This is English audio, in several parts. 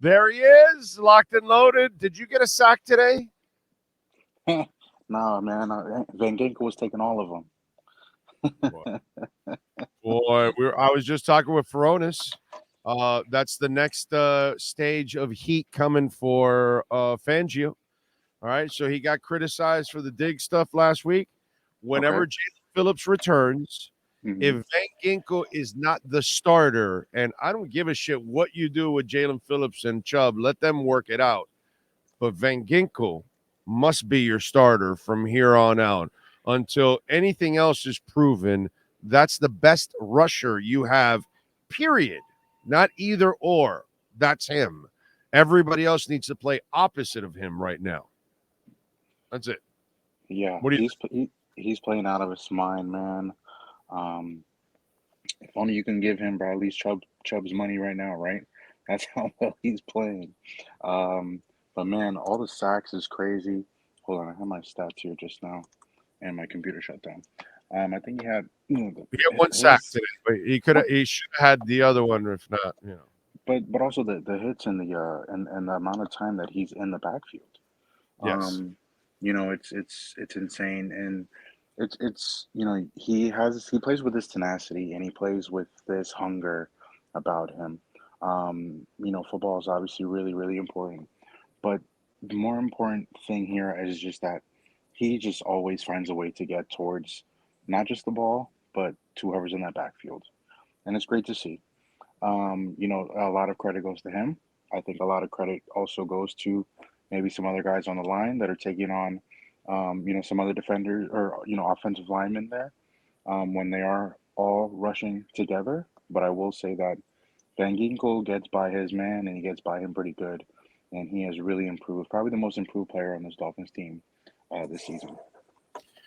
There he is, locked and loaded. Did you get a sack today? Nah, man. Van Ginkel was taking all of Boy, them. I was just talking with Furonis. That's the next stage of heat coming for Fangio. All right, so he got criticized for the dig stuff last week. Okay. Whenever Jalen Phillips returns, if hmm Van Ginkel is not the starter, and I don't give a shit what you do with Jalen Phillips and Chubb, let them work it out. But Van Ginkel must be your starter from here on out until anything else is proven. That's the best rusher you have, period. Not either or. That's him. Everybody else needs to play opposite of him right now. That's it. Yeah, What do you he's playing out of his mind, man. Um, if only you can give him Bradley Chubb's money right now, right? That's how well he's playing. Um, but man, all the sacks is crazy. Hold on, I have my stats here just now, and my computer shut down. I think he had He had one sack his today, but what, he should have had the other one if not. but also the hits and and the amount of time that he's in the backfield. Yes. Um, it's insane, and it's he plays with this tenacity and he plays with this hunger about him. Football is obviously really really important, but the more important thing here is just that he just always finds a way to get towards not just the ball, but to whoever's in that backfield, and it's great to see. A lot of credit goes to him. I think a lot of credit also goes to maybe some other guys on the line that are taking on, some other defenders or, offensive linemen there when they are all rushing together. But I will say that Van Ginkel gets by his man and he gets by him pretty good. And he has really improved, probably the most improved player on this Dolphins team this season.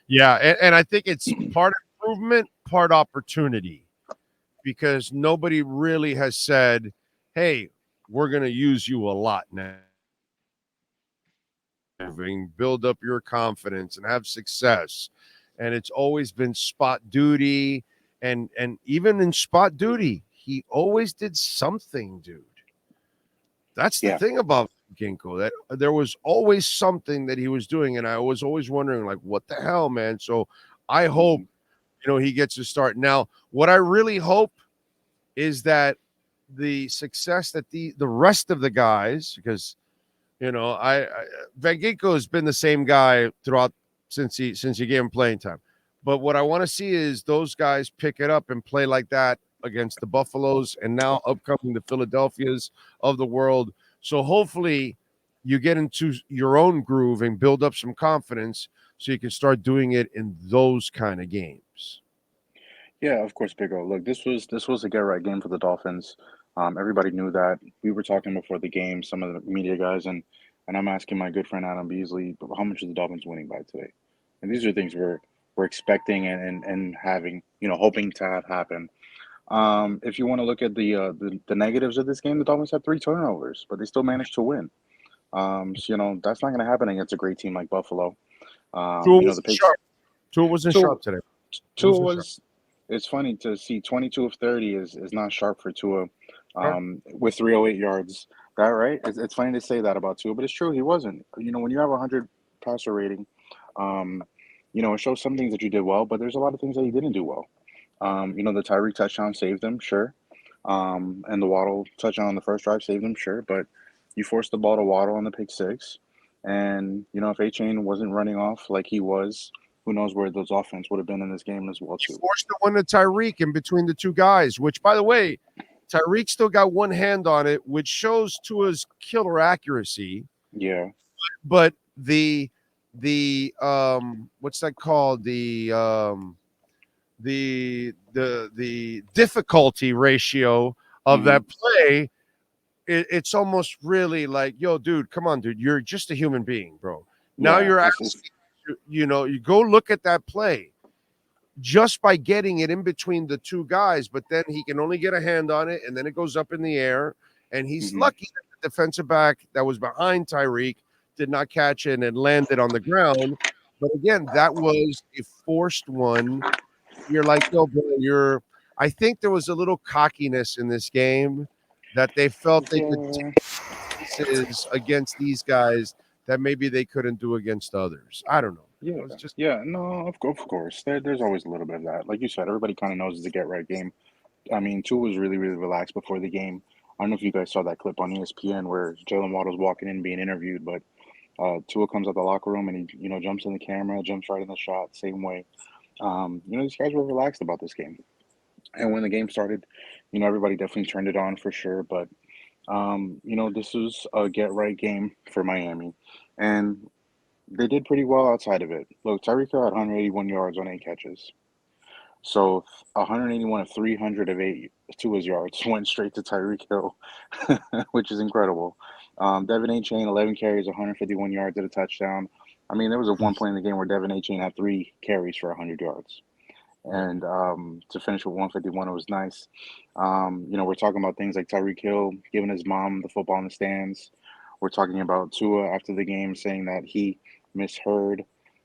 Yeah, and I think it's part improvement, part opportunity, because nobody really has said, "Hey, we're going to use you a lot now. Build up your confidence and have success." And it's always been spot duty, and even in spot duty, he always did something, dude. That's the Yeah. thing about Ginkgo, that there was always something that he was doing, and I was always wondering, like, what the hell, man? So I hope hmm he gets to start now. What I really hope is that the success that the rest of the guys, because I Van Ginkel has been the same guy throughout since he gave him playing time. But what I want to see is those guys pick it up and play like that against the Buffaloes and now upcoming the Philadelphias of the world. So hopefully you get into your own groove and build up some confidence so you can start doing it in those kind of games. Yeah, of course, Big O. Look, this was a get right game for the Dolphins. Everybody knew that. We were talking before the game, some of the media guys, and I'm asking my good friend Adam Beasley, how much are the Dolphins winning by today? And these are things we're expecting and having, hoping to have happen. If you want to look at the negatives of this game, the Dolphins had three turnovers, but they still managed to win. So that's not going to happen against a great team like Buffalo. Tua The wasn't picks. sharp. Tua wasn't So sharp today. He Tua wasn't sharp. was. It's funny to see 22 of 30 is not sharp for Tua, Sharp. with 308 yards. That right? It's funny to say that about Tua, but it's true. He wasn't. When you have a 100 passer rating, um, it shows some things that you did well, but there's a lot of things that you didn't do well. The Tyreek touchdown saved them, sure. And the Waddle touchdown on the first drive saved them, sure. But you forced the ball to Waddle on the pick six, and if A Chain wasn't running off like he was, who knows where those offense would have been in this game as well He too. forced the one to Tyreek in between the two guys, which, by the way, Tyreek still got one hand on it, which shows Tua's killer accuracy. Yeah. But the what's that called? The difficulty ratio of hmm that play, it's almost really like, yo, dude, come on, dude, you're just a human being, bro. Now Yeah. you're It's asking, you go look at that play just by getting it in between the two guys, but then he can only get a hand on it, and then it goes up in the air, and he's hmm lucky that the defensive back that was behind Tyreek did not catch it and landed on the ground. But again, that was a forced one. You're like, yo, bro, I think there was a little cockiness in this game that they felt they could yeah. successes against these guys that maybe they couldn't do against others. I don't know. Yeah, It's just yeah, no, of course. There's always a little bit of that. Like you said, everybody kind of knows it's a get right game. I mean, Tua was really, really relaxed before the game. I don't know if you guys saw that clip on ESPN where Jalen Waddle's walking in being interviewed, but Tua comes out the locker room and he, jumps in the camera, jumps right in the shot, same way. These guys were relaxed about this game. And when the game started, everybody definitely turned it on for sure. But this was a get right game for Miami, and they did pretty well outside of it. Look, Tyreek Hill had 181 yards on 8 catches. So 181 of 300 of eight to his yards went straight to Tyreek Hill, which is incredible. Devin A. Chain, 11 carries, 151 yards at a touchdown. I mean, there was a one point in the game where Devin A. Chain had 3 carries for 100 yards. right. And to finish with 151, it was nice. We're talking about things like Tyreek Hill giving his mom the football in the stands. We're talking about Tua after the game saying that he misheard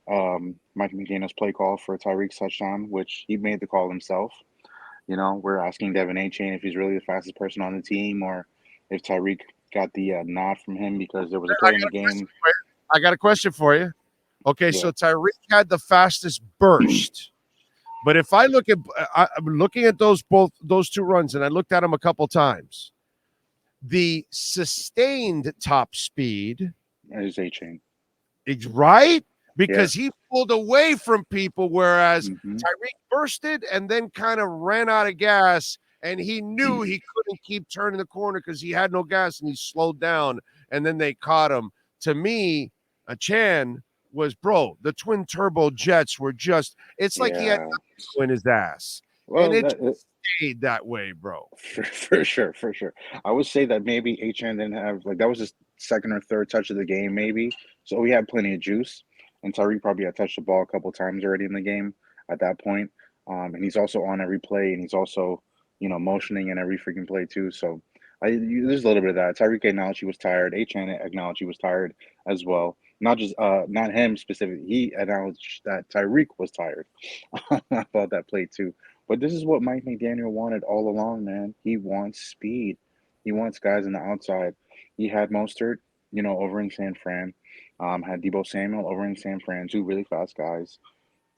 Mike McDaniel's play call for Tyreek's touchdown, which he made the call himself. We're asking Devin A-Chain if he's really the fastest person on the team or if Tyreek got the nod from him because there was a play in the game. I got a question for you. Okay, Yeah. so Tyreek had the fastest burst. But if I look at, I'm looking at those 2 runs, and I looked at them a couple times. The sustained top speed Is A-Chain. right? Because he pulled away from people, whereas Mm-hmm. Tyreek bursted and then kind of ran out of gas, and he knew he couldn't keep turning the corner because he had no gas, and he slowed down, and then they caught him. To me, Chan was, the twin turbo jets were just, it's like he had Yeah. nothing in his ass. Well, And it stayed that way, bro. For sure. I would say that maybe H-N didn't have, like, that was his second or third touch of the game, maybe. So he had plenty of juice. And Tyreek probably had touched the ball a couple times already in the game at that point. And he's also on every play, and he's also, motioning in every freaking play too. So there's a little bit of that. Tyreek acknowledged he was tired. H-N acknowledged he was tired as well. Not just not him specifically. He acknowledged that Tyreek was tired about that play too. But this is what Mike McDaniel wanted all along, man. He wants speed. He wants guys on the outside. He had Mostert, over in San Fran. Had Debo Samuel over in San Fran, 2 really fast guys.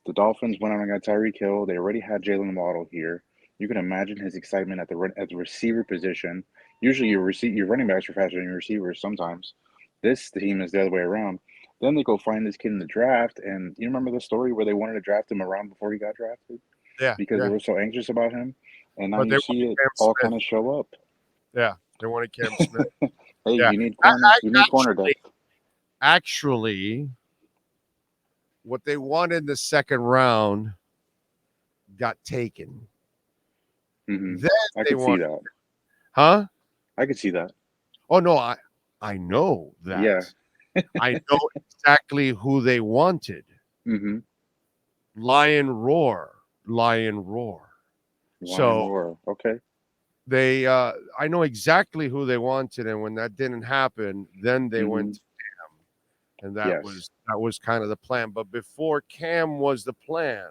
The Dolphins went out and got Tyreek Hill. They already had Jalen Waddle here. You can imagine his excitement at the receiver position. Usually your running backs are faster than your receivers sometimes. This team is the other way around. Then they go find this kid in the draft, and you remember the story where they wanted to draft him around before he got drafted? Yeah. Because they were so anxious about him. And now But you see it all kind of show up. Yeah, they wanted Cam Smith. Hey, Yeah. you need corner. You need corner depth. Actually, what they wanted in the second round got taken. Mm-hmm. Then I they could see that. Huh? I could see that. Oh no, I know that. Yeah. I know exactly who they wanted. Mm-hmm. Lion Roar. So okay. they I know exactly who they wanted, and when that didn't happen, then they went to Cam. And that was kind of the plan. But before Cam was the plan,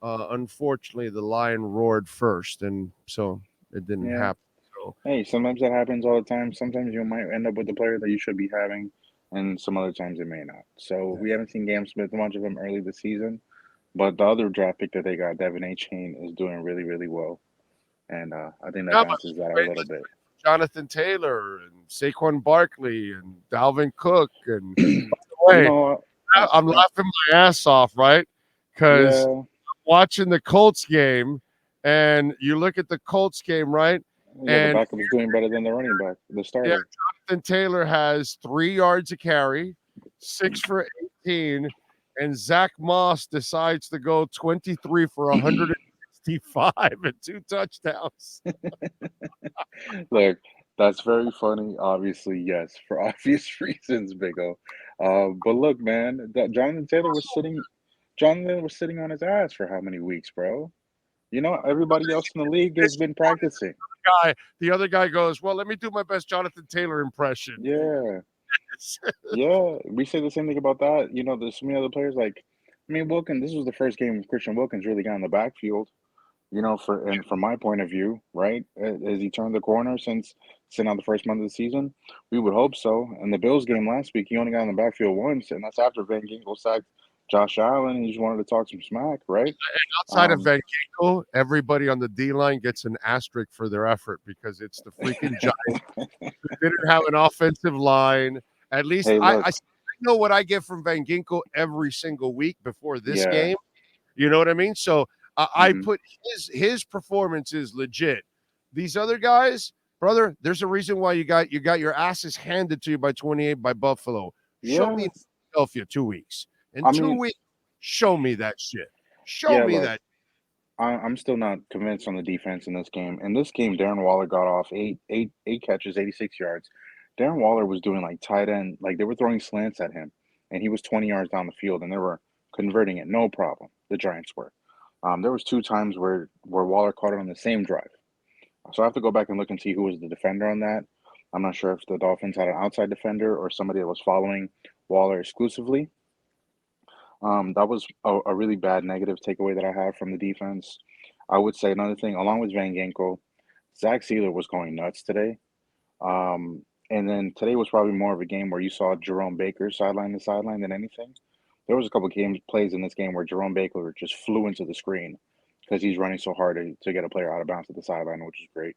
unfortunately the lion roared first, and so it didn't happen. So hey, sometimes that happens all the time. Sometimes you might end up with the player that you should be having, and some other times it may not. So we haven't seen Cam Smith much of him early this season. But the other draft pick that they got, Devin A. Chain, is doing really, really well. And I think that balances that out a little bit. Jonathan Taylor and Saquon Barkley and Dalvin Cook. And by the way, I'm laughing my ass off, right? Because I'm watching the Colts game, and you look at the Colts game, right? Yeah, the backup is doing better than the running back, the starter. Yeah, Jonathan Taylor has 3 yards a carry, 6 for 18, and Zach Moss decides to go 23 for 165 and 2 touchdowns. Look, that's very funny. Obviously, yes, for obvious reasons, Big O. But look, man, Jonathan Taylor was sitting on his ass for how many weeks, bro? Everybody else in the league has been practicing. The other guy goes, well, let me do my best Jonathan Taylor impression. Yeah. Yeah, we say the same thing about that. There's so many other players Wilkins. This was the first game Christian Wilkins really got in the backfield. From my point of view, right? Has he turned the corner since sitting out the first month of the season? We would hope so. In the Bills game last week, he only got in the backfield once, and that's after Van Ginkel sacked Josh Allen. He just wanted to talk some smack, right? Outside of Van Ginkel, everybody on the D line gets an asterisk for their effort because it's the freaking Giants who didn't have an offensive line. At least Hey, I look, know what I get from Van Ginkel every single week before this yeah, game. You know what I mean? So I hmm put his performance is legit. These other guys, brother, there's a reason why you got your asses handed to you by 28 by Buffalo. Show me yeah. in Philadelphia 2 weeks. In I two mean, weeks, show me that shit. Show yeah. me Look, that. I'm still not convinced on the defense in this game. In this game, Darren Waller got off eight catches, 86 yards. Darren Waller was doing like tight end, like they were throwing slants at him, and he was 20 yards down the field, and they were converting it, no problem. The Giants were. There was two times where Waller caught it on the same drive. So I have to go back and look and see who was the defender on that. I'm not sure if the Dolphins had an outside defender or somebody that was following Waller exclusively. That was a really bad negative takeaway that I have from the defense. I would say another thing, along with Van Ginkel, Zach Sealer was going nuts today. And then today was probably more of a game where you saw Jerome Baker sideline to sideline than anything. There was a couple of plays in this game where Jerome Baker just flew into the screen because he's running so hard to get a player out of bounds at the sideline, which is great.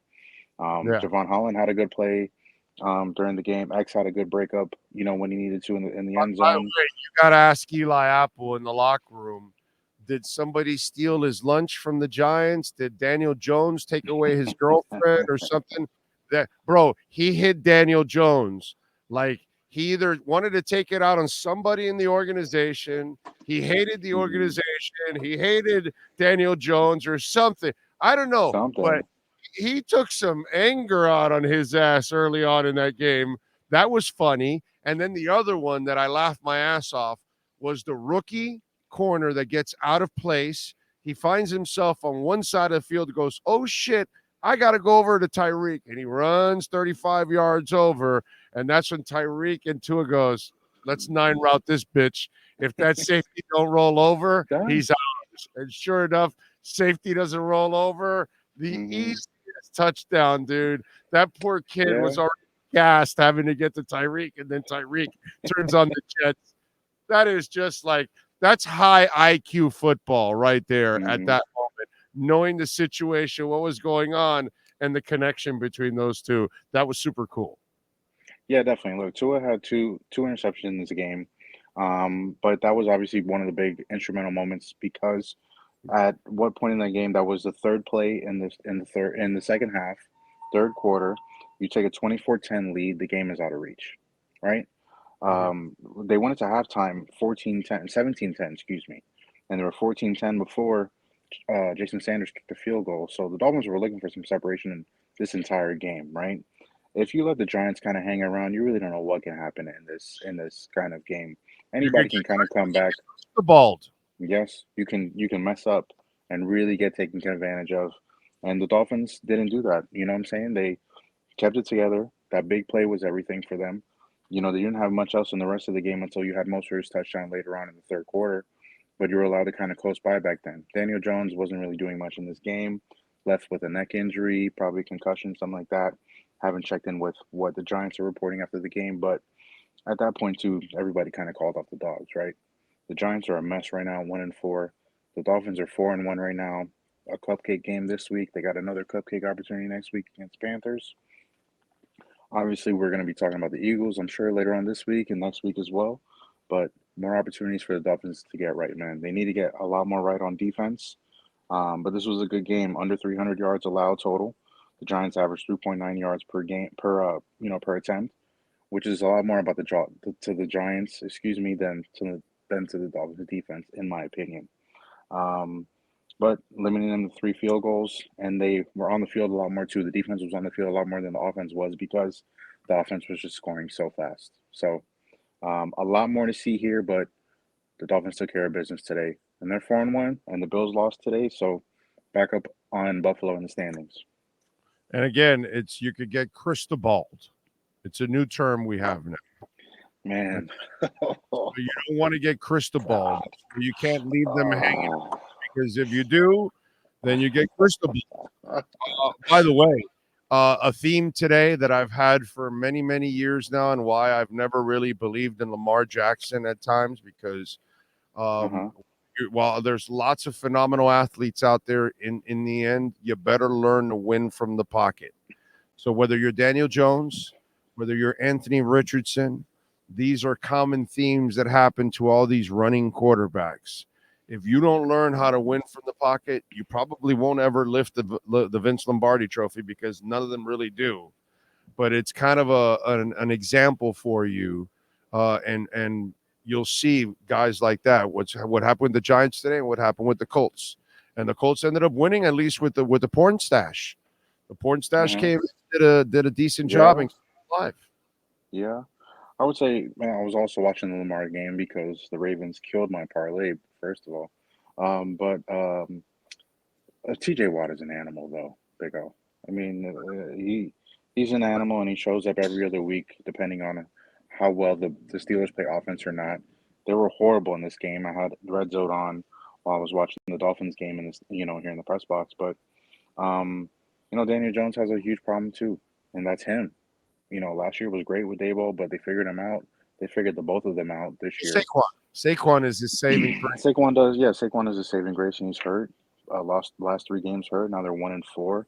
Yeah. Javon Holland had a good play during the game. X had a good breakup, when he needed to in the end By the zone. way, you got to ask Eli Apple in the locker room. Did somebody steal his lunch from the Giants? Did Daniel Jones take away his girlfriend or something? That bro, he hit Daniel Jones like he either wanted to take it out on somebody in the organization, he hated the Mhm. organization, he hated Daniel Jones or something. I don't know, but Something. he took some anger out on his ass early on in that game. That was funny. And then the other one that I laughed my ass off was the rookie corner that gets out of place. He finds himself on one side of the field, goes, oh shit, I got to go over to Tyreek. And he runs 35 yards over. And that's when Tyreek and Tua goes, let's nine route this bitch. If that safety don't roll over, Done. he's out. And sure enough, safety doesn't roll over. The Hmm. easiest touchdown, dude. That poor kid Yeah. was already gassed having to get to Tyreek, and then Tyreek turns on the Jets. That is just like that's high IQ football right there at Hmm. that moment, knowing the situation, what was going on, and the connection between those two. That was super cool. Yeah, definitely. Look, Tua had two interceptions in this game, but that was obviously one of the big instrumental moments because at what point in the game that was the third play in the second half, third quarter, you take a 24-10 lead, the game is out of reach, right? Mhm. Um, they went into halftime 14-10, 17-10, excuse me, and they were 14-10 before Jason Sanders kicked a field goal. So the Dolphins were looking for some separation in this entire game, right? If you let the Giants kind of hang around, you really don't know what can happen in this kind of game. You could Anybody can get kind of come back. the bald. Yes, you can mess up and really get taken advantage of. And the Dolphins didn't do that. You know what I'm saying? They kept it together. That big play was everything for them. They didn't have much else in the rest of the game until you had Mostert's touchdown later on in the third quarter, but you were allowed to kind of coast by back then. Daniel Jones wasn't really doing much in this game, left with a neck injury, probably concussion, something like that. Haven't checked in with what the Giants are reporting after the game, but at that point too, everybody kind of called off the dogs, right? The Giants are a mess right now, 1-4. The Dolphins are 4-1 right now. A cupcake game this week. They got another cupcake opportunity next week against Panthers. Obviously, we're going to be talking about the Eagles, I'm sure, later on this week and next week as well. But more opportunities for the Dolphins to get right, man. They need to get a lot more right on defense. But this was a good game, under 300 yards allowed total. The Giants averaged 3.9 yards per game per attempt, which is a lot more about to the Giants, excuse me, than to the Dolphins defense, in my opinion. Um, but limiting them to three field goals, and they were on the field a lot more too. The defense was on the field a lot more than the offense was because the offense was just scoring so fast. So a lot more to see here, but the Dolphins took care of business today, and they're 4-1, and the Bills lost today, so back up on Buffalo in the standings. And again, it's you could get crystal balled. It's a new term we have now. Man, You don't want to get crystal balled. You can't leave them hanging because if you do, Then you get crystal ball. By the way, a theme today that I've had for many, many years now, and why I've never really believed in Lamar Jackson at times, because Uh-huh. while there's lots of phenomenal athletes out there, in the end, you better learn to win from the pocket. So whether you're Daniel Jones, whether you're Anthony Richardson, these are common themes that happen to all these running quarterbacks. If you don't learn how to win from the pocket, you probably won't ever lift the Vince Lombardi trophy, because none of them really do. But it's kind of an example for you, and you'll see guys like that. What happened with the Giants today, and what happened with the Colts, and the Colts ended up winning, at least with the porn stash. The porn stash Uh-huh. came, did a decent job Yeah. and kept it alive. Yeah. I would say, man, I was also watching the Lamar game because the Ravens killed my parlay, first of all. But TJ Watt is an animal, though, Big O. I mean, he's an animal, and he shows up every other week, depending on how well the Steelers play offense or not. They were horrible in this game. I had Red Zone on while I was watching the Dolphins game, in this, here in the press box. But Daniel Jones has a huge problem too, and that's him. Last year was great with Dayball, but they figured him out. They figured the both of them out this year. Saquon is his saving grace. Saquon does, yeah. Saquon is a saving grace, and he's hurt. Lost the last 3 games hurt. Now they're 1-4.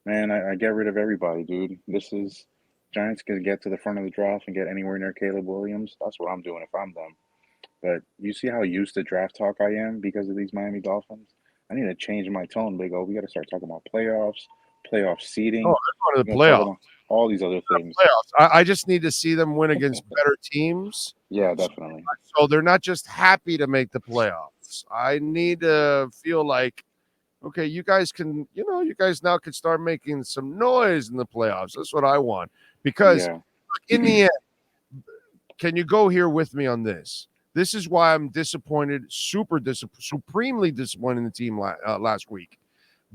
Man, I get rid of everybody, dude. This is Giants can get to the front of the draft and get anywhere near Caleb Williams. That's what I'm doing if I'm them. But you see how used to draft talk I am because of these Miami Dolphins. I need to change my tone, Big O. We got to start talking about playoffs, playoff Oh, seeding. they're going to We the got to talk playoffs. about all these other things. I just need to see them win against better teams. Yeah, definitely. So they're not just happy to make the playoffs. I need to feel like, okay, you guys now can start making some noise in the playoffs. That's what I want. Because Yeah. in the end, can you go here with me on this? This is why I'm disappointed, supremely disappointed in the team last week,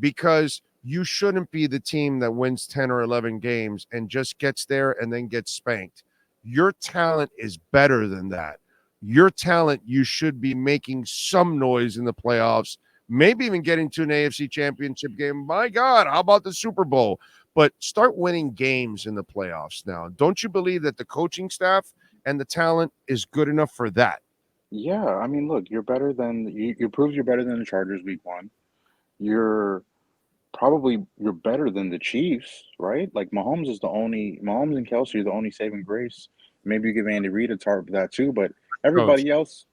because you shouldn't be the team that wins 10 or 11 games and just gets there and then gets spanked. Your talent is better than that. Your talent, you should be making some noise in the playoffs, maybe even getting to an AFC championship game. My God, how about the Super Bowl? But start winning games in the playoffs now. Don't you believe that the coaching staff and the talent is good enough for that? Yeah, I mean, look, you're better than you proved you're better than the Chargers week 1. You're you're better than the Chiefs, right? Like Mahomes and Kelsey are the only saving grace. Maybe you give Andy Reid a tarp for that too, but Jones. everybody else,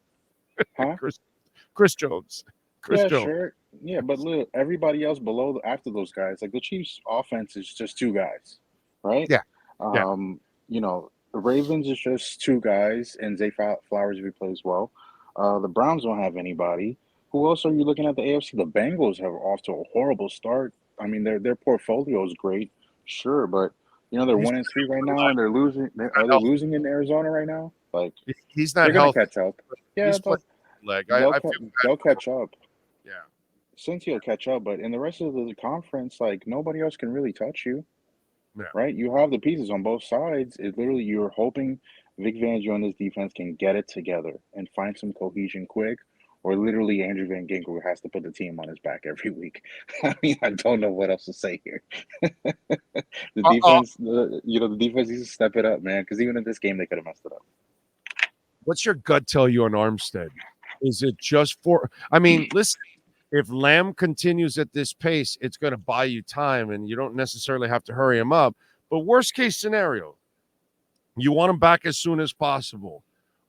huh? Chris Jones. Chris Yeah, Jones. sure. Yeah, but look, everybody else after those guys, like the Chiefs' offense is just 2 guys, right? Yeah. Yeah. The Ravens is just 2 guys, and Zay Flowers if he plays well. The Browns don't have anybody. Who else are you looking at the AFC? The Bengals have off to a horrible start. I mean, their portfolio is great, sure, but they're He's 1-3 right now, and they're losing. Are they not losing in Arizona right now? Like He's not they're gonna healthy. catch up. Yeah, He's playing leg. they'll I feel bad they'll for him. catch up. Yeah. Cincy will catch up, but in the rest of the conference, like nobody else can really touch you, Yeah. right? You have the pieces on both sides. It literally you're hoping Vic Fangio and his defense can get it together and find some cohesion quick, or literally Andrew Van Ginkel has to put the team on his back every week. I mean, I don't know what else to say here. The Uh-oh. defense, the defense needs to step it up, man. Because even in this game, they could have messed it up. What's your gut tell you on Armstead? Is it just for? I mean, listen. If Lamb continues at this pace, it's going to buy you time, and you don't necessarily have to hurry him up. But worst case scenario, you want him back as soon as possible.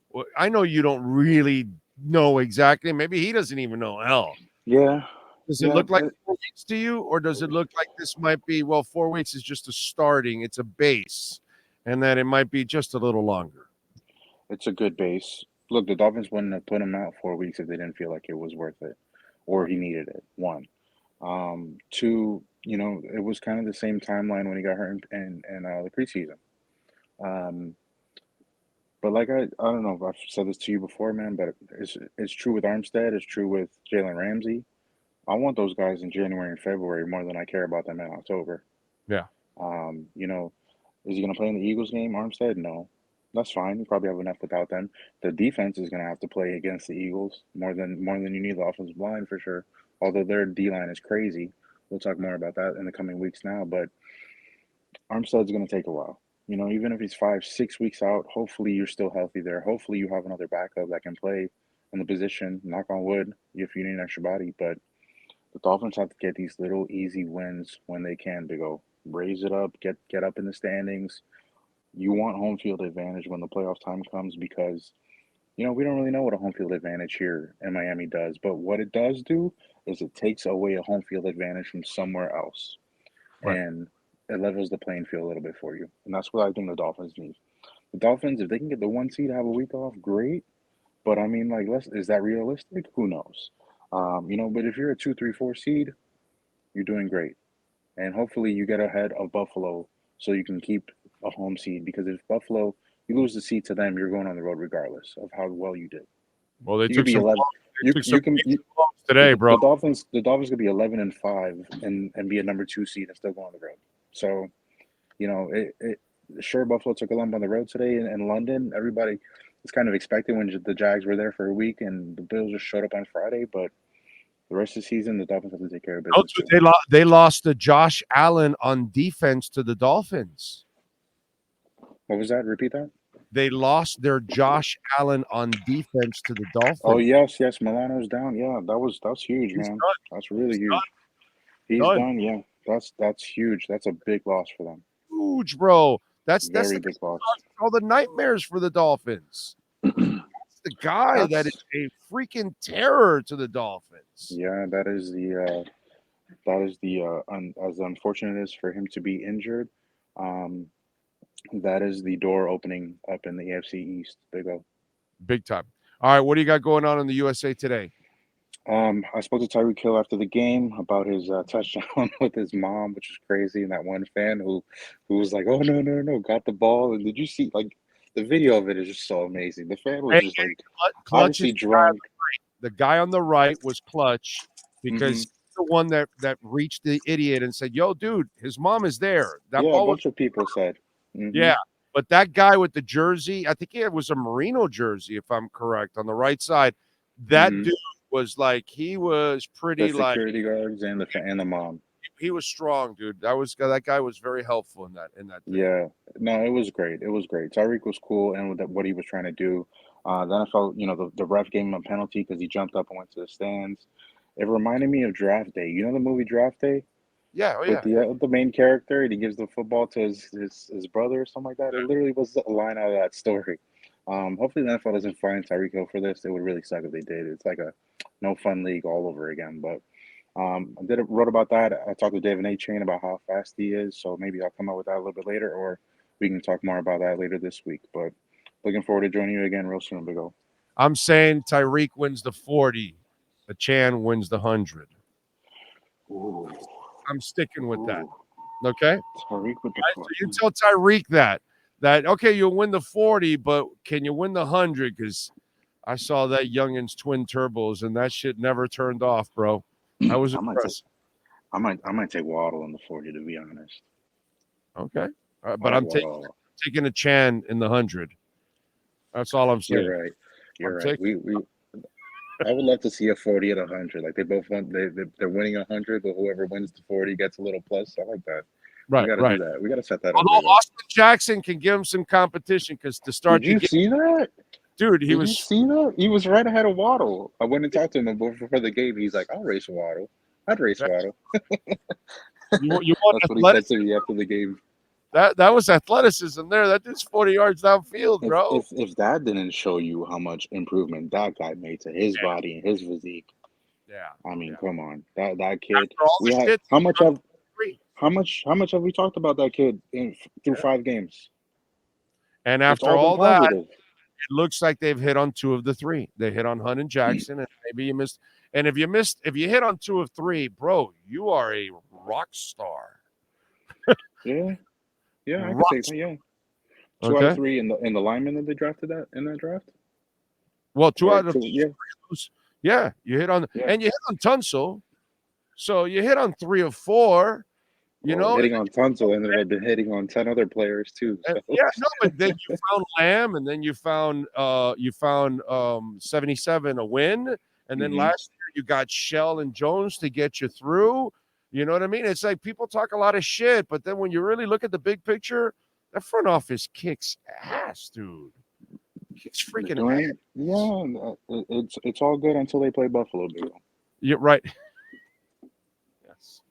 Well, I know you don't really know exactly. Maybe he doesn't even know. Hell, Yeah, does it yeah. look like 4 weeks to you, or does it look like this might be, 4 weeks is just a starting, it's a base, and that it might be just a little longer? It's a good base. Look, the Dolphins wouldn't have put him out 4 weeks if they didn't feel like it was worth it or he needed it. One. Two, it was kind of the same timeline when he got hurt in the preseason. Um, but like I don't know if I've said this to you before, man, but it's true with Armstead. It's true with Jalen Ramsey. I want those guys in January and February more than I care about them in October. Yeah. Is he going to play in the Eagles game, Armstead? No. That's fine. You probably have enough without them. The defense is going to have to play against the Eagles more than you need the offensive line for sure. although their D line is crazy. We'll talk more about that in the coming weeks now. But Armstead's going to take a while. Even if he's 5, 6 weeks out, hopefully you're still healthy there. Hopefully you have another backup that can play in the position, knock on wood, if you need an extra body. But the Dolphins have to get these little easy wins when they can to go raise it up, get up in the standings. You want home field advantage when the playoff time comes because, we don't really know what a home field advantage here in Miami does. But what it does do is it takes away a home field advantage from somewhere else. Right. And it levels the playing field a little bit for you. And that's what I think the Dolphins need. The Dolphins, if they can get the 1 seed, have a week off, great. But I mean, is that realistic? Who knows? But if you're a 2, 3, 4 seed, you're doing great. And hopefully you get ahead of Buffalo so you can keep a home seed. Because if Buffalo, you lose the seed to them, you're going on the road regardless of how well you did. Well, they You took could be some 11. today, bro. The Dolphins could be 11-5 and be a number 2 seed and still go on the road. So, sure, Buffalo took a lump on the road today in London. Everybody was kind of expecting when the Jags were there for a week and the Bills just showed up on Friday. But the rest of the season, the Dolphins have to take care of business. They lost to Josh Allen on defense to the Dolphins. What was that? Repeat that. They lost their Josh Allen on defense to the Dolphins. Oh yes, Milano's down. Yeah, that's huge, man. That's really huge. He's done. Yeah, that's huge. That's a big loss for them. Huge, bro. That's very big loss. All the nightmares for the Dolphins. That's the guy that is a freaking terror to the Dolphins. Yeah, that is the as unfortunate as for him to be injured. That is the door opening up in the AFC East. They go big time. All right, what do you got going on in the USA Today? I spoke to Tyreek Hill after the game about his touchdown with his mom, which is crazy, and that one fan who was like, "Oh no, got the ball." And did you see the video of it is just so amazing. The fan was just like obviously drunk. The guy on the right was Clutch because he's the one that reached the idiot and said, "Yo, dude, his mom is there." A bunch of people said. Yeah, but that guy with the jersey, I think it was a Merino jersey, if I'm correct, on the right side. That dude was he was pretty the security guards and the mom. He was strong, dude. That guy was very helpful in that thing. Yeah, no, it was great. Tyreek was cool, and with what he was trying to do. Then I felt, the ref gave him a penalty because he jumped up and went to the stands. It reminded me of Draft Day. You know the movie Draft Day? Yeah, With the main character, and he gives the football to his brother or something like that. It literally was a line out of that story. Hopefully the NFL doesn't fine Tyreek Hill for this. It would really suck if they did. It's like a no fun league all over again. But I wrote about that. I talked to David A. Chain about how fast he is, so maybe I'll come up with that a little bit later, or we can talk more about that later this week. But looking forward to joining you again real soon, Big O. I'm saying Tyreek wins the 40. The Chan wins the 100. Ooh. I'm sticking with that. Okay? Tyreek with the 40. So you tell Tyreek that okay, you'll win the 40, but can you win the 100? Because I saw that youngin's twin turbos, and that shit never turned off, bro. I was impressed. I might take Waddle in the 40, to be honest. Okay. But I'm taking a Chan in the 100. That's all I'm saying. You're right. I would love to see a 40 and 100. Like they both want, they're winning 100, but whoever wins the 40 gets a little plus. I like that. Right, we got to do that. We got to set that up. Although Austin Jackson can give him some competition because to start. Did you see that? Dude, Did you see that? He was right ahead of Waddle. I went and talked to him before the game. He's like, "I'll race Waddle. I'd race Waddle." you want That's what he said to me after the game. That was athleticism there. That dude's 40 yards downfield, bro. If that didn't show you how much improvement that guy made to his body and his physique, I mean, come on, that kid. How much have we talked about that kid through 5 games? And after all that, it looks like they've hit on 2 of the 3. They hit on Hunt and Jackson, and maybe you missed. And if you hit on 2 of 3, bro, you are a rock star. Yeah, I can say that. Yeah, 2 out of 3 in the linemen that they drafted in that draft. Well, 2 out of 3. Yeah, you hit on and you hit on Tunsil, so you hit on 3 of 4. Hitting on Tunsil, and then I've been hitting on 10 other players too. So. But then you found Lamb, and then you found 77 a win, And then last year you got Shell and Jones to get you through. You know what I mean? It's like people talk a lot of shit, but then when you really look at the big picture, that front office kicks ass, dude. Kicks freaking ass. Yeah, it's all good until they play Buffalo, dude. You're right. Yes.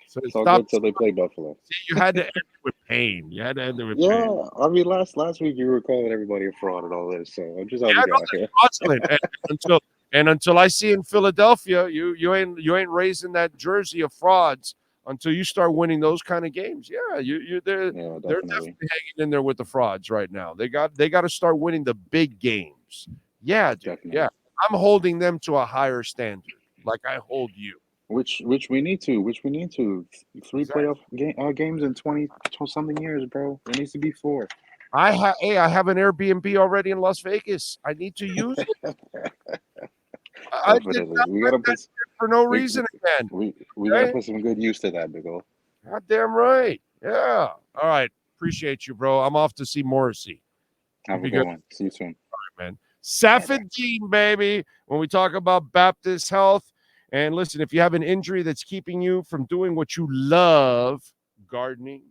So it's all good until they play Buffalo. See, you had to end it with pain. You had to end it with pain. Yeah, I mean, last week you were calling everybody a fraud and all this, so I'm just until I see in Philadelphia, you ain't raising that jersey of frauds until you start winning those kind of games. Yeah, they're definitely hanging in there with the frauds right now. They got to start winning the big games. Yeah, definitely. Yeah. I'm holding them to a higher standard, like I hold you. Which we need to. 3 playoff games in 20 something years, bro. There needs to be 4. I have an Airbnb already in Las Vegas. I need to use it. I did not we gotta put for no reason again. We gotta put some good use to that, Big O. Goddamn right. Yeah. All right. Appreciate you, bro. I'm off to see Morrissey. Have a good one. See you soon. All right, man. Safid Deen, baby. When we talk about Baptist Health. And listen, if you have an injury that's keeping you from doing what you love, gardening,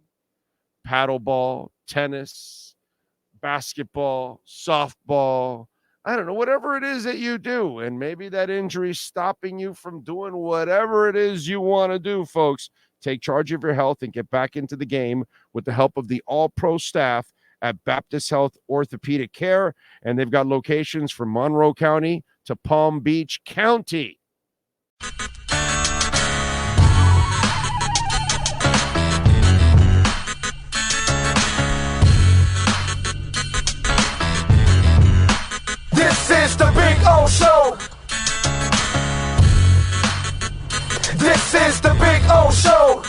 paddleball, tennis, basketball, softball, I don't know, whatever it is that you do, and maybe that injury is stopping you from doing whatever it is you want to do, folks, take charge of your health and get back into the game with the help of the all-pro staff at Baptist Health Orthopedic Care, and they've got locations from Monroe County to Palm Beach County. This is the Big O Show. This is the Big O Show.